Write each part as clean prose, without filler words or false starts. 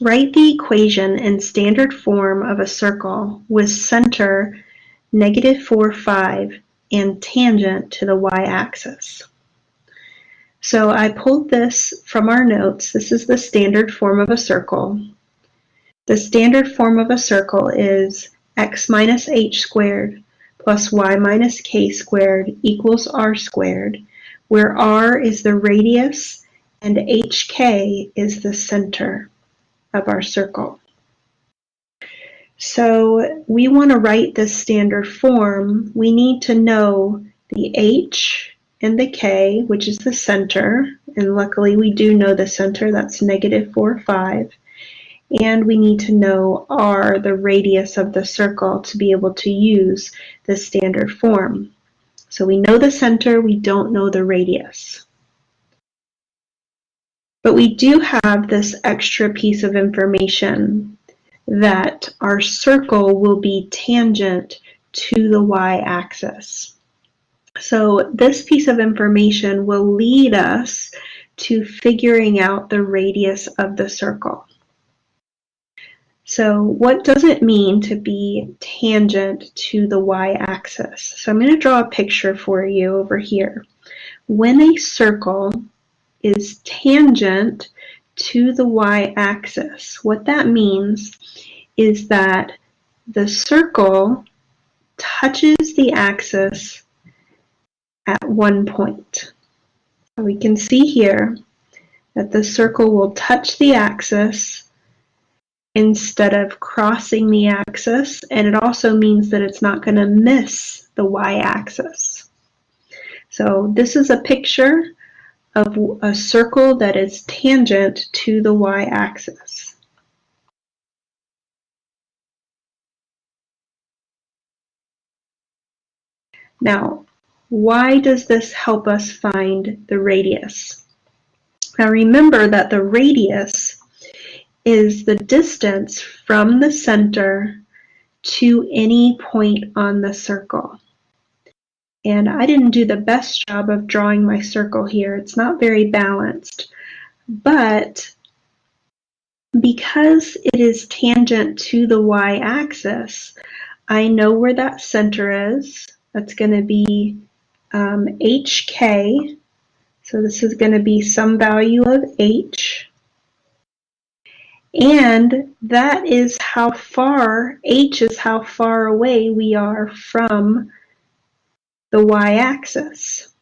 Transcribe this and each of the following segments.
Write the equation in standard form of a circle with center -4, 5 and tangent to the y-axis. So I pulled this from our notes. This is the standard form of a circle. The standard form of a circle is x minus h squared plus y minus k squared equals r squared, where r is the radius and hk is the center of our circle. So we want to write this standard form. We need to know the h and the k, which is the center, and luckily we do know the center, that's -4, 5. And we need to know r, the radius of the circle, to be able to use the standard form. So we know the center, we don't know the radius. But we do have this extra piece of information that our circle will be tangent to the y-axis. So this piece of information will lead us to figuring out the radius of the circle. So what does it mean to be tangent to the y-axis? So I'm going to draw a picture for you over here. When a circle is tangent to the y-axis, what that means is that the circle touches the axis at one point. So we can see here that the circle will touch the axis instead of crossing the axis, and it also means that it's not going to miss the y-axis. So this is a picture of a circle that is tangent to the y-axis. Now, why does this help us find the radius? Now remember that the radius is the distance from the center to any point on the circle. And I didn't do the best job of drawing my circle here. It's not very balanced. But because it is tangent to the y-axis, I know where that center is. That's going to be hk. So this is going to be some value of h. And that is how far, h is how far away we are from the y-axis.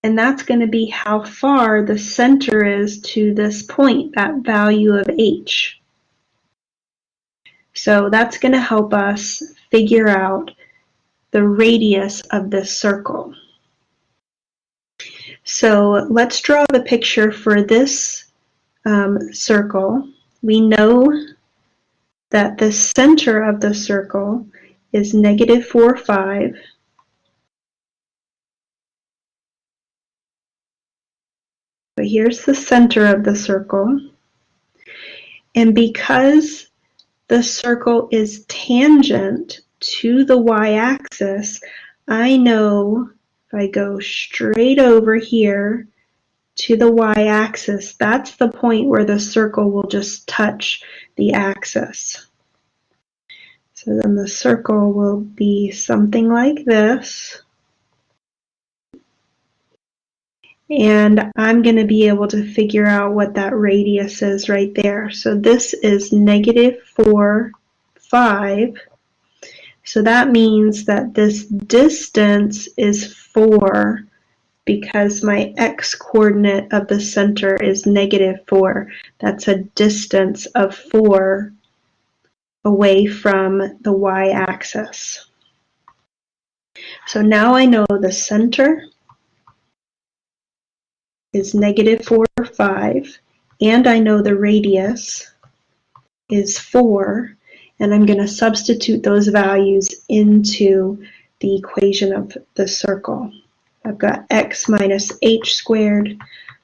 And that's going to be how far the center is to this point, that value of h. So that's going to help us figure out the radius of this circle. So let's draw the picture for this circle. We know that the center of the circle is -4, 5. So here's the center of the circle. And because the circle is tangent to the y-axis, I know if I go straight over here to the y-axis, that's the point where the circle will just touch the axis. So then the circle will be something like this. And I'm going to be able to figure out what that radius is right there. So this is -4, 5. So that means that this distance is 4 because my x-coordinate of the center is -4. That's a distance of 4 away from the y-axis. So now I know the center is -4, 5, and I know the radius is 4, and I'm going to substitute those values into the equation of the circle. I've got x minus h squared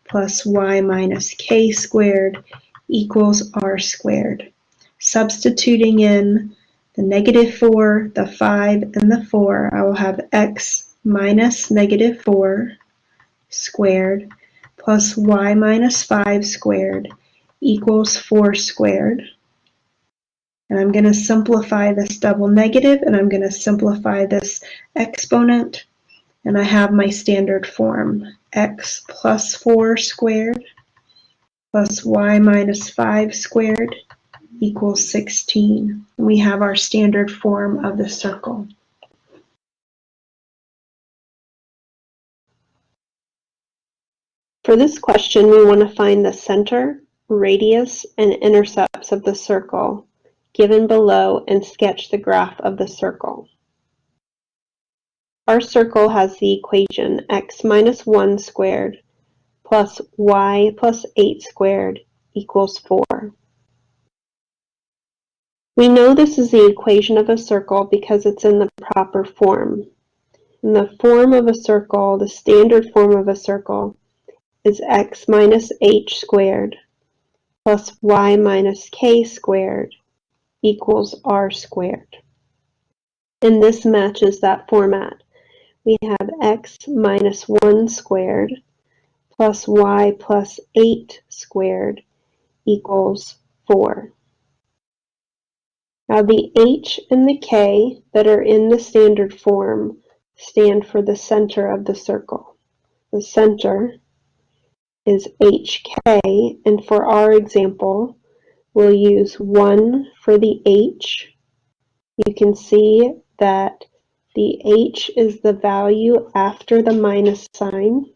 plus y minus k squared equals r squared. Substituting in the -4, the 5, and the 4, I will have x minus -4 squared plus y minus 5 squared equals 4 squared. And I'm going to simplify this double negative, and I'm going to simplify this exponent, and I have my standard form. X plus 4 squared plus y minus 5 squared equals 16. And we have our standard form of the circle. For this question, we want to find the center, radius, and intercepts of the circle given below and sketch the graph of the circle. Our circle has the equation x minus 1 squared plus y plus 8 squared equals 4. We know this is the equation of a circle because it's in the proper form. In the form of a circle, the standard form of a circle is x minus h squared plus y minus k squared equals r squared. And this matches that format. We have x minus 1 squared plus y plus 8 squared equals 4. Now the h and the k that are in the standard form stand for the center of the circle. The center is hk, and for our example, we'll use 1 for the h. You can see that the h is the value after the minus sign.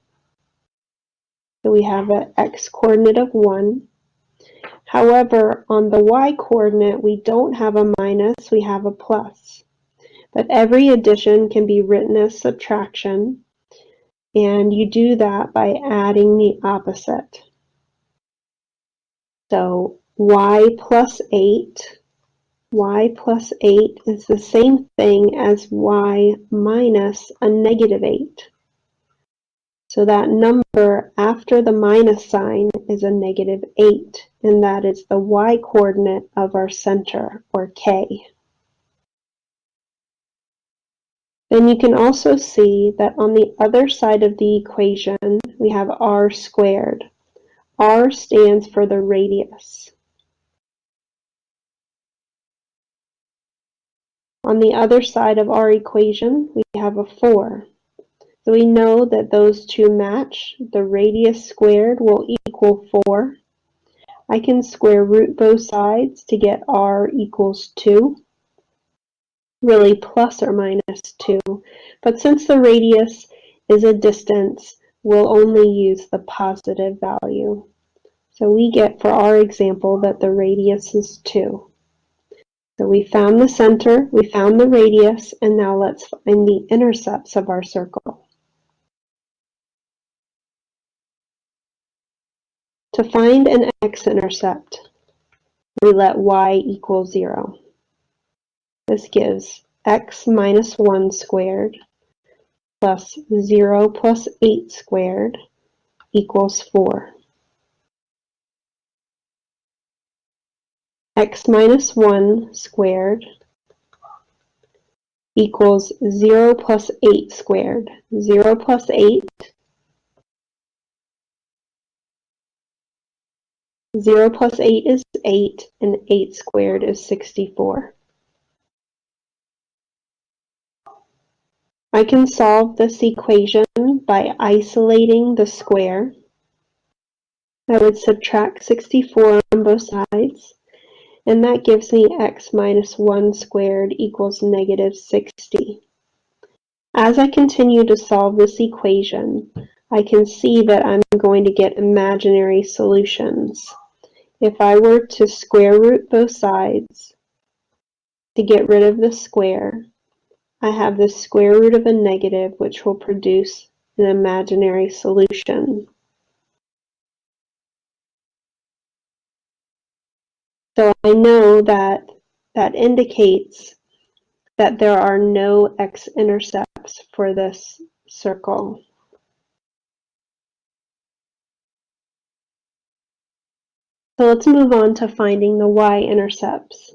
So we have an x-coordinate of 1. However, on the y-coordinate, we don't have a minus, we have a plus. But every addition can be written as subtraction, and you do that by adding the opposite. So y plus 8 is the same thing as y minus a negative 8. So that number after the minus sign is a negative 8, and that is the y-coordinate of our center, or k. Then you can also see that on the other side of the equation, we have r squared. R stands for the radius. On the other side of our equation, we have a 4. So we know that those two match. The radius squared will equal 4. I can square root both sides to get r equals 2. Really plus or minus 2. But since the radius is a distance, we'll only use the positive value. So we get, for our example, that the radius is 2. So we found the center, we found the radius, and now let's find the intercepts of our circle. To find an x-intercept, we let y equal 0. This gives x minus 1 squared plus 0 plus 8 squared equals 4. X minus 1 squared equals 0 plus 8 squared. 0 plus 8, 0 plus 8 is 8, and 8 squared is 64. I can solve this equation by isolating the square. I would subtract 64 on both sides, and that gives me x minus 1 squared equals negative 60. As I continue to solve this equation, I can see that I'm going to get imaginary solutions. If I were to square root both sides to get rid of the square, I have the square root of a negative, which will produce an imaginary solution. So I know that that indicates that there are no x-intercepts for this circle. So let's move on to finding the y-intercepts.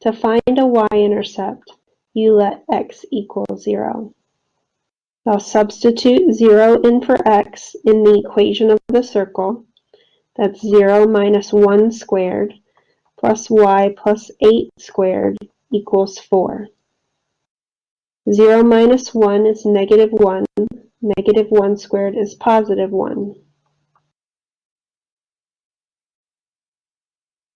To find a y-intercept, you let x equal 0. I'll substitute 0 in for x in the equation of the circle. That's 0 minus 1 squared plus y plus 8 squared equals 4. 0 minus 1 is negative 1. Negative 1 squared is positive 1.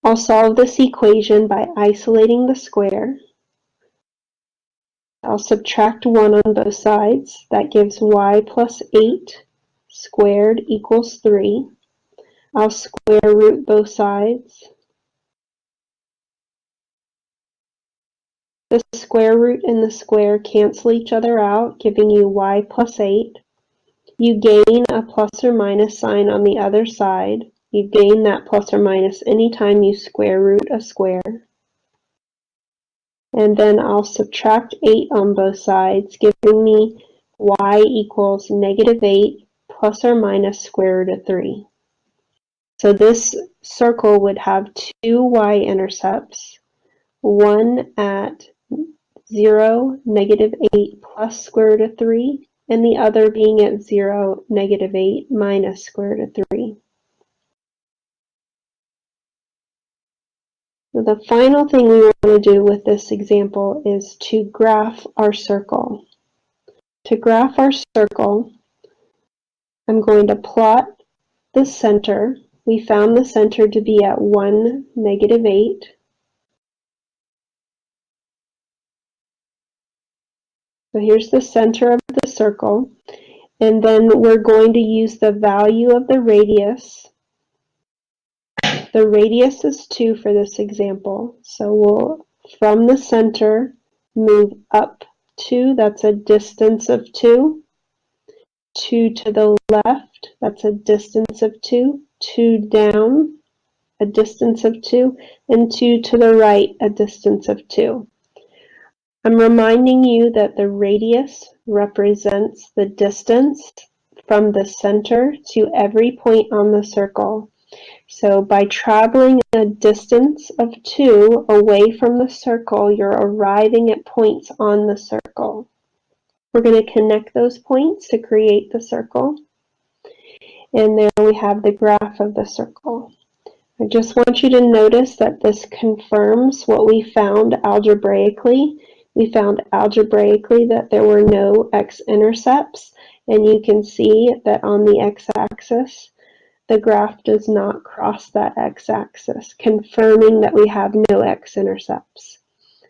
I'll solve this equation by isolating the square. I'll subtract 1 on both sides. That gives y plus 8 squared equals 3. I'll square root both sides. The square root and the square cancel each other out, giving you y plus 8. You gain a plus or minus sign on the other side. You gain that plus or minus anytime you square root a square. And then I'll subtract 8 on both sides, giving me y equals negative 8 plus or minus square root of 3. So this circle would have two y-intercepts, one at 0, negative 8 plus square root of 3, and the other being at 0, negative 8 minus square root of 3. So the final thing we want to do with this example is to graph our circle. To graph our circle, I'm going to plot the center. We found the center to be at 1, negative 8. So here's the center of the circle. And then we're going to use the value of the radius. The radius is 2 for this example. So we'll, from the center, move up 2. That's a distance of 2. 2 to the left, that's a distance of 2. 2 down, a distance of 2. And 2 to the right, a distance of 2. I'm reminding you that the radius represents the distance from the center to every point on the circle. So by traveling a distance of 2 away from the circle, you're arriving at points on the circle. We're going to connect those points to create the circle. And there we have the graph of the circle. I just want you to notice that this confirms what we found algebraically. We found algebraically that there were no x-intercepts, and you can see that on the x-axis, the graph does not cross that x-axis, confirming that we have no x-intercepts.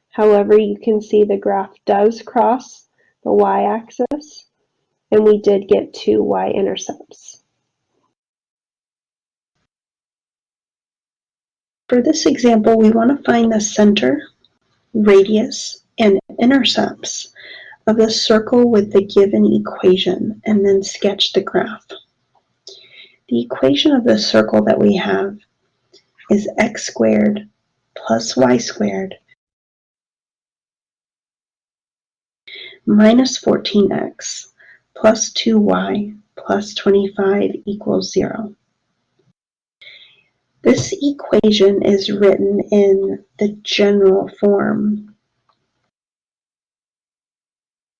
However, you can see the graph does cross the y-axis, and we did get 2 y-intercepts. For this example, we want to find the center, radius, and intercepts of the circle with the given equation, and then sketch the graph. The equation of the circle that we have is x squared plus y squared minus 14x plus 2y plus 25 equals 0. This equation is written in the general form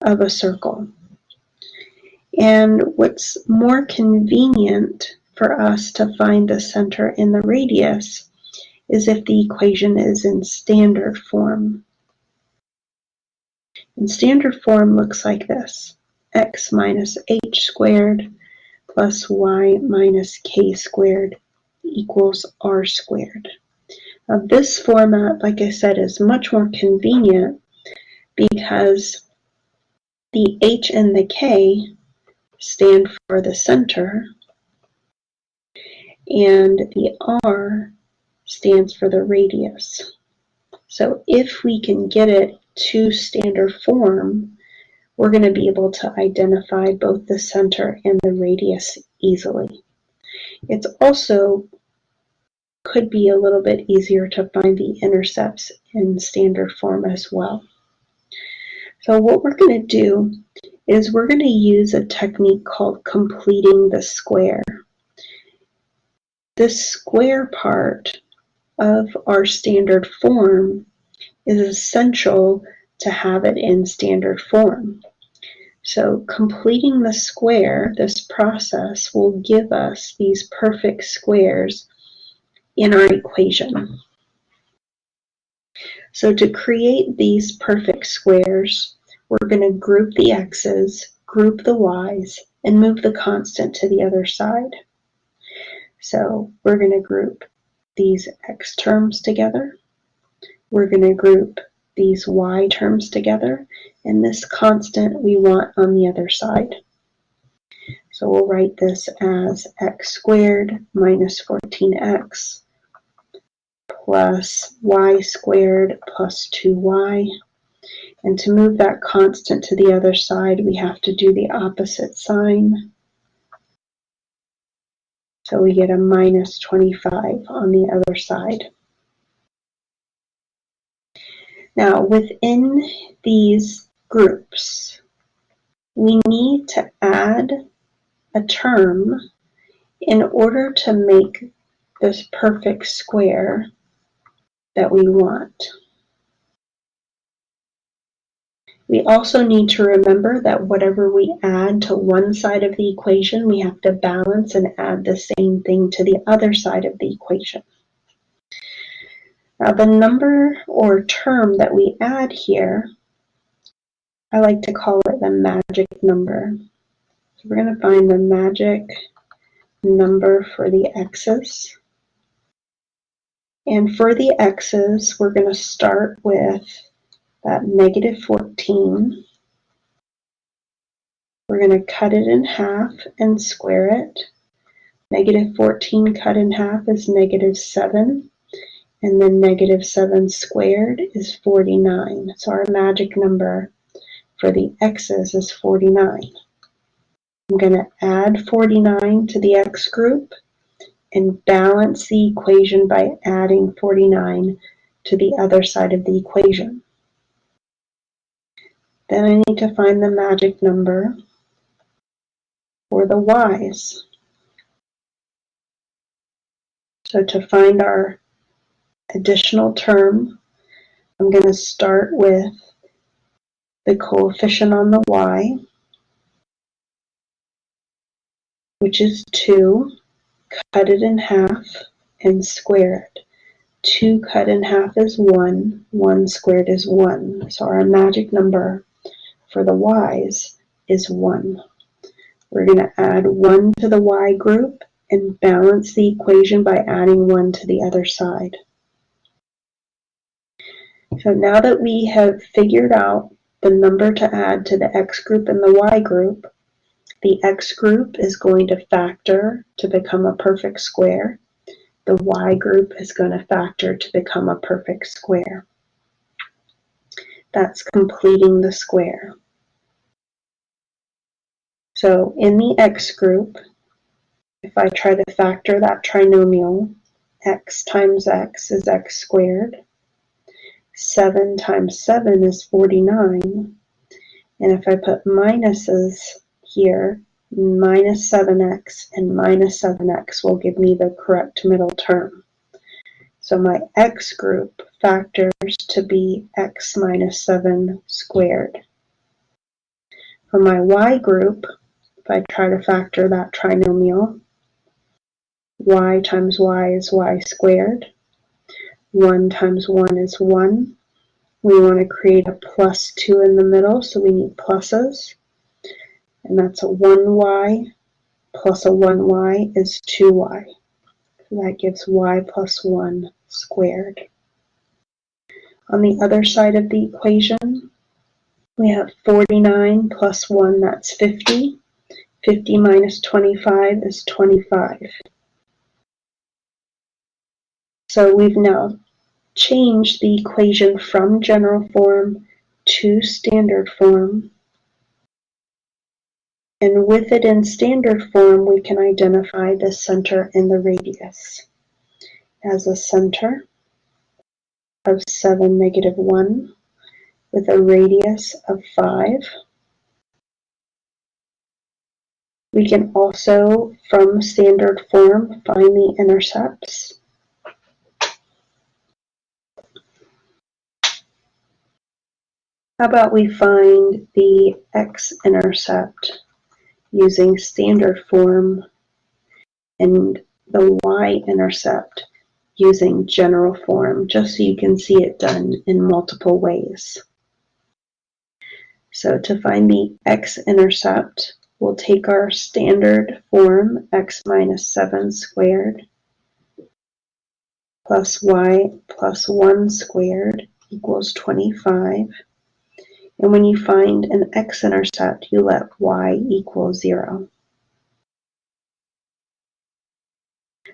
of a circle. And what's more convenient for us to find the center and the radius is if the equation is in standard form. And standard form looks like this: x minus h squared plus y minus k squared equals r squared. Now this format, like I said, is much more convenient because the h and the k stand for the center, and the r stands for the radius. So if we can get it to standard form, we're going to be able to identify both the center and the radius easily. It's also could be a little bit easier to find the intercepts in standard form as well. So what we're going to do is we're going to use a technique called completing the square. This square part of our standard form is essential to have it in standard form. So completing the square, this process, will give us these perfect squares in our equation. So to create these perfect squares, we're going to group the x's, group the y's, and move the constant to the other side. So we're going to group these x terms together. We're going to group these y terms together, and this constant we want on the other side. So we'll write this as x squared minus 14x plus y squared plus 2y. And to move that constant to the other side, we have to do the opposite sign. So we get a minus 25 on the other side. Now, within these groups, we need to add a term in order to make this perfect square that we want. We also need to remember that whatever we add to one side of the equation, we have to balance and add the same thing to the other side of the equation. Now, the number or term that we add here, I like to call it the magic number. So we're going to find the magic number for the x's. And for the x's, we're going to start with that negative 14. We're going to cut it in half and square it. Negative 14 cut in half is negative 7. And then negative 7 squared is 49. So our magic number for the x's is 49. I'm going to add 49 to the x group and balance the equation by adding 49 to the other side of the equation. Then I need to find the magic number for the y's. So to find our additional term, I'm going to start with the coefficient on the y, which is 2, cut it in half, and square it. 2 cut in half is 1, 1 squared is 1. So our magic number for the y's is 1. We're going to add 1 to the y group and balance the equation by adding 1 to the other side. So now that we have figured out the number to add to the x group and the y group, the x group is going to factor to become a perfect square. The y group is going to factor to become a perfect square. That's completing the square. So in the x group, if I try to factor that trinomial, x times x is x squared. 7 times 7 is 49. And if I put minuses here, minus 7x and minus 7x will give me the correct middle term. So my x group factors to be x minus 7 squared. For my y group, if I try to factor that trinomial, y times y is y squared. 1 times 1 is 1. We want to create a plus 2 in the middle, so we need pluses. And that's a 1y plus a 1y is 2y. So that gives y plus 1 squared. On the other side of the equation, we have 49 plus 1, that's 50. 50 minus 25 is 25. So we've now changed the equation from general form to standard form. And with it in standard form, we can identify the center and the radius. As a center of 7, negative 1, with a radius of 5. We can also, from standard form, find the intercepts. How about we find the x-intercept using standard form and the y-intercept using general form, just so you can see it done in multiple ways. So to find the x-intercept, we'll take our standard form, x minus 7 squared plus y plus 1 squared equals 25. And when you find an x-intercept, you let y equal 0.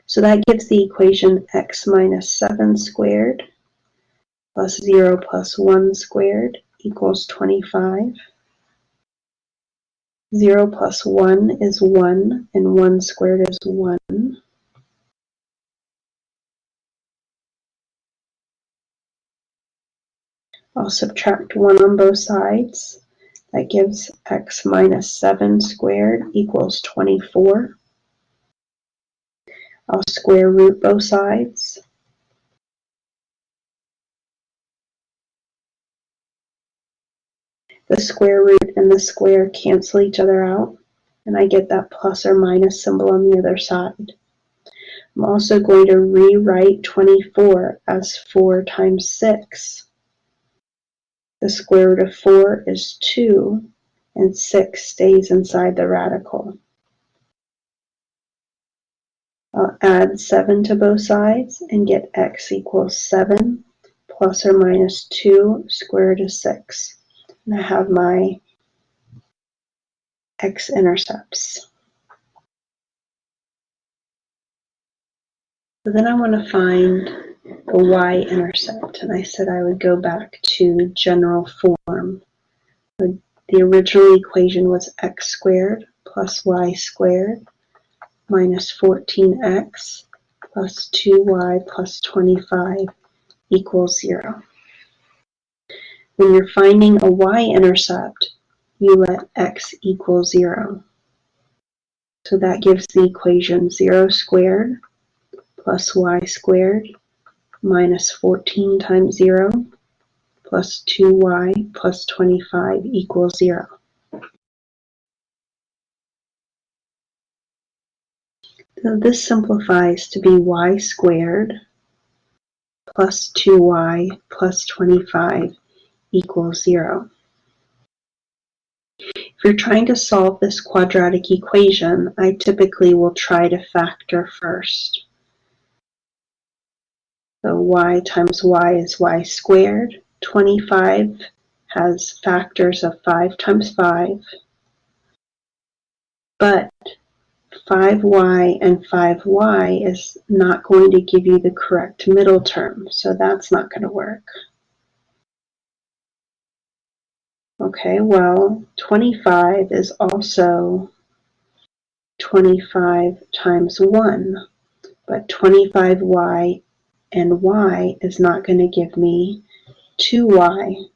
So that gives the equation x minus 7 squared plus 0 plus 1 squared equals 25. 0 plus 1 is 1, and 1 squared is 1. I'll subtract 1 on both sides. That gives x minus 7 squared equals 24. I'll square root both sides. The square root and the square cancel each other out, and I get that plus or minus symbol on the other side. I'm also going to rewrite 24 as 4 times 6. The square root of 4 is 2, and 6 stays inside the radical. I'll add 7 to both sides and get x equals 7 plus or minus 2 square root of 6. And I have my x-intercepts. So then I want to find the y-intercept, and I said I would go back to general form. The original equation was x squared plus y squared minus 14x plus 2y plus 25 equals 0. When you're finding a y-intercept, you let x equal 0. So that gives the equation 0 squared plus y squared minus 14 times 0 plus 2y plus 25 equals 0. So this simplifies to be y squared plus 2y plus 25 equals 0. If you're trying to solve this quadratic equation, I typically will try to factor first. So y times y is y squared. 25 has factors of 5 times 5, but 5y and 5y is not going to give you the correct middle term, so that's not going to work. Okay, well, 25 is also 25 times 1, but 25y and y is not going to give me 2y.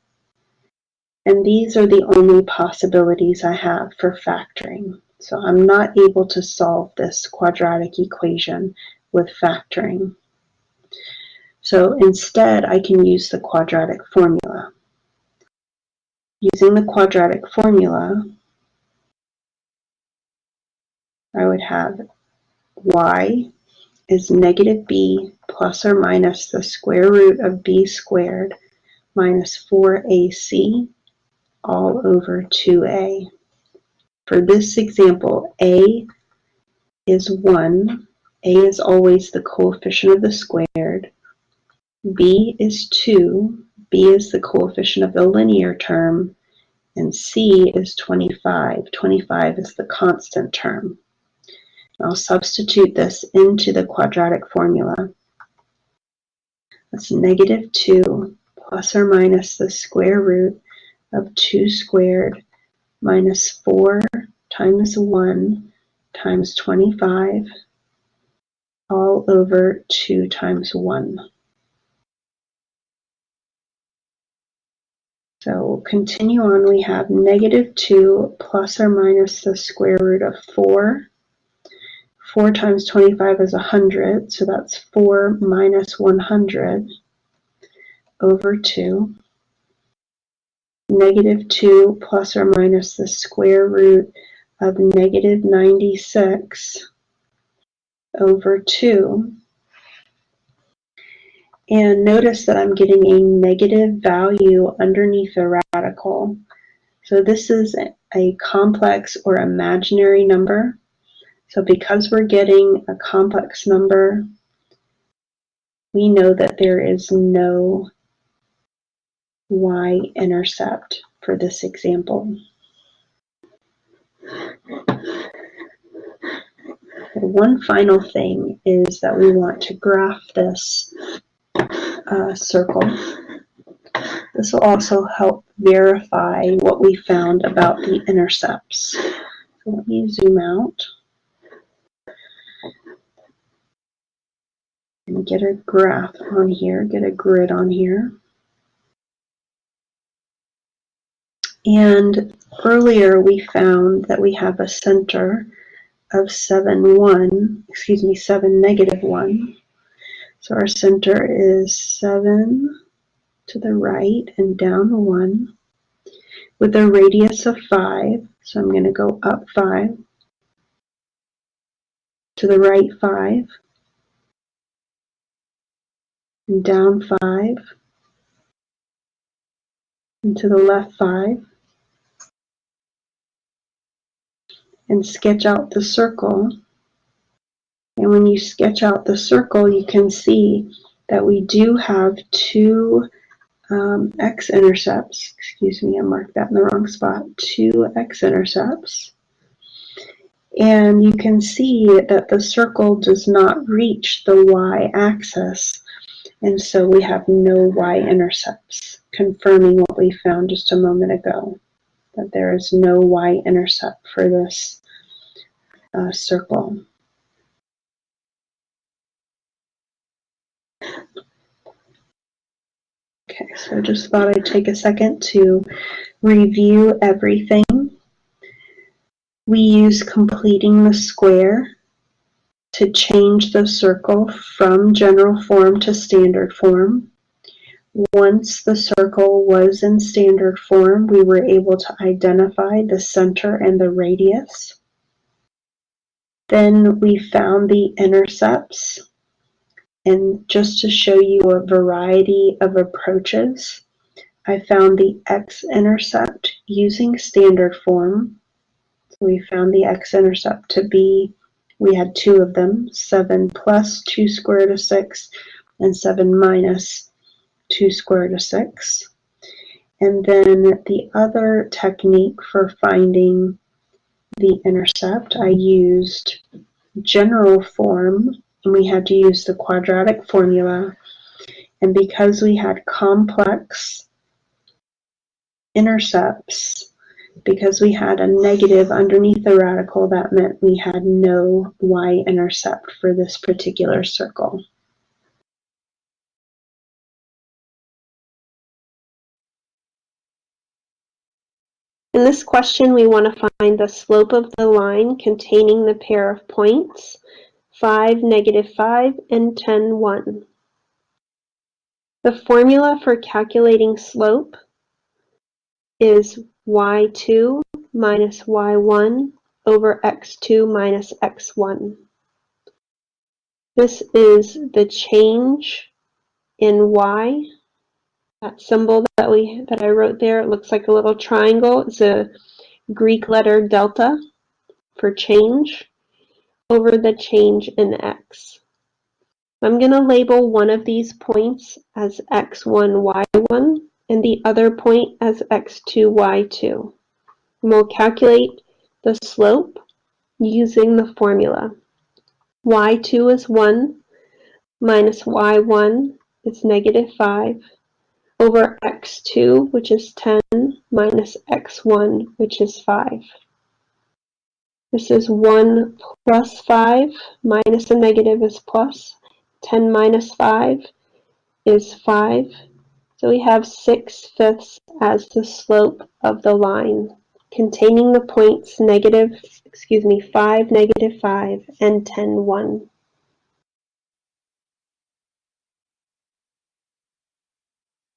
And these are the only possibilities I have for factoring. So I'm not able to solve this quadratic equation with factoring. So instead, I can use the quadratic formula. Using the quadratic formula, I would have y is negative b plus or minus the square root of b squared minus 4ac all over 2a. For this example, a is 1. A is always the coefficient of the squared. B is 2. B is the coefficient of the linear term. And C is 25. 25 is the constant term. I'll substitute this into the quadratic formula. That's negative 2 plus or minus the square root of 2 squared minus 4 times 1 times 25 all over 2 times 1. So we'll continue on. We have negative 2 plus or minus the square root of 4. 4 times 25 is 100, so that's 4 minus 100 over 2. negative 2 plus or minus the square root of negative 96 over 2. And notice that I'm getting a negative value underneath the radical. So this is a complex or imaginary number. So because we're getting a complex number, we know that there is no y-intercept for this example. One final thing is that we want to graph this circle. This will also help verify what we found about the intercepts. So let me zoom out and get a graph on here, get a grid on here. And earlier we found that we have a center of 7, negative 1. So our center is 7 to the right and down 1 with a radius of 5. So I'm going to go up 5, to the right 5, and down 5, and to the left 5, and sketch out the circle. And when you sketch out the circle, you can see that we do have two x-intercepts. Excuse me, I marked that in the wrong spot. Two x-intercepts. And you can see that the circle does not reach the y-axis. And so we have no y-intercepts, confirming what we found just a moment ago, that there is no y-intercept for this circle. Okay, so I just thought I'd take a second to review everything. We use completing the square to change the circle from general form to standard form. Once the circle was in standard form, we were able to identify the center and the radius. Then we found the intercepts. And just to show you a variety of approaches, I found the x-intercept using standard form. So we found the x-intercept to be, we had two of them, 7 plus 2 square root of 6 and 7 minus 2 square root of 6. And then the other technique for finding the intercept, I used general form, and we had to use the quadratic formula. And because we had complex intercepts, because we had a negative underneath the radical, that meant we had no y-intercept for this particular circle. In this question, we want to find the slope of the line containing the pair of points 5, negative 5, and 10, 1. The formula for calculating slope is y2 minus y1 over x2 minus x1. This is the change in y. That symbol that I wrote there, it looks like a little triangle. It's a Greek letter delta for change over the change in x. I'm going to label one of these points as x1, y1, and the other point as x2, y2. And we'll calculate the slope using the formula. y2 is 1 minus y1 is negative 5 over x2, which is 10, minus x1, which is 5. This is 1 plus 5 minus a negative is plus. 10 minus 5 is 5. So we have 6/5 as the slope of the line, containing the points 5, negative 5, and 10, 1.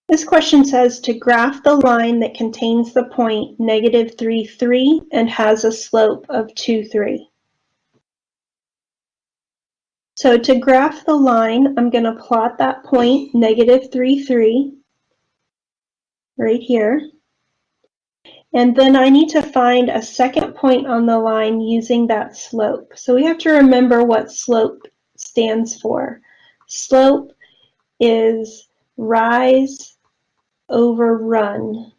This question says to graph the line that contains the point -3, 3 and has a slope of 2, 3. So to graph the line, I'm going to plot that point -3, 3 right here. And then I need to find a second point on the line using that slope. So we have to remember what slope stands for. Slope is rise over run,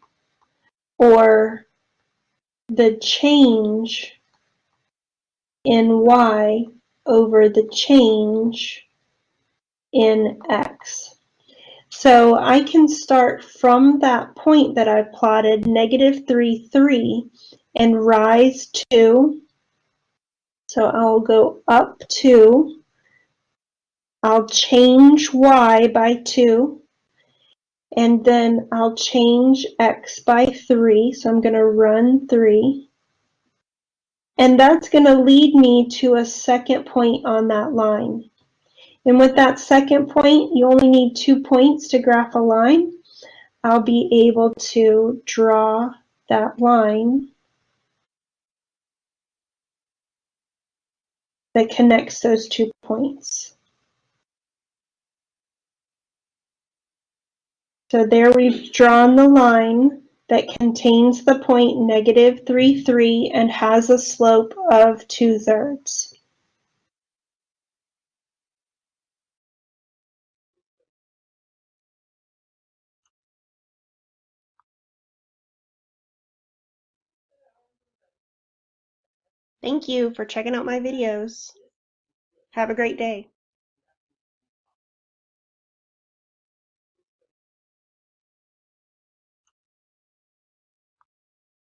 or the change in y over the change in x. So I can start from that point that I plotted, -3, 3, and rise to, so I'll go up 2, I'll change y by 2, and then I'll change x by 3, so I'm going to run 3. And that's going to lead me to a second point on that line. And with that second point, you only need 2 points to graph a line. I'll be able to draw that line that connects those 2 points. So there we've drawn the line that contains the point -3, 3 and has a slope of 2/3. Thank you for checking out my videos. Have a great day.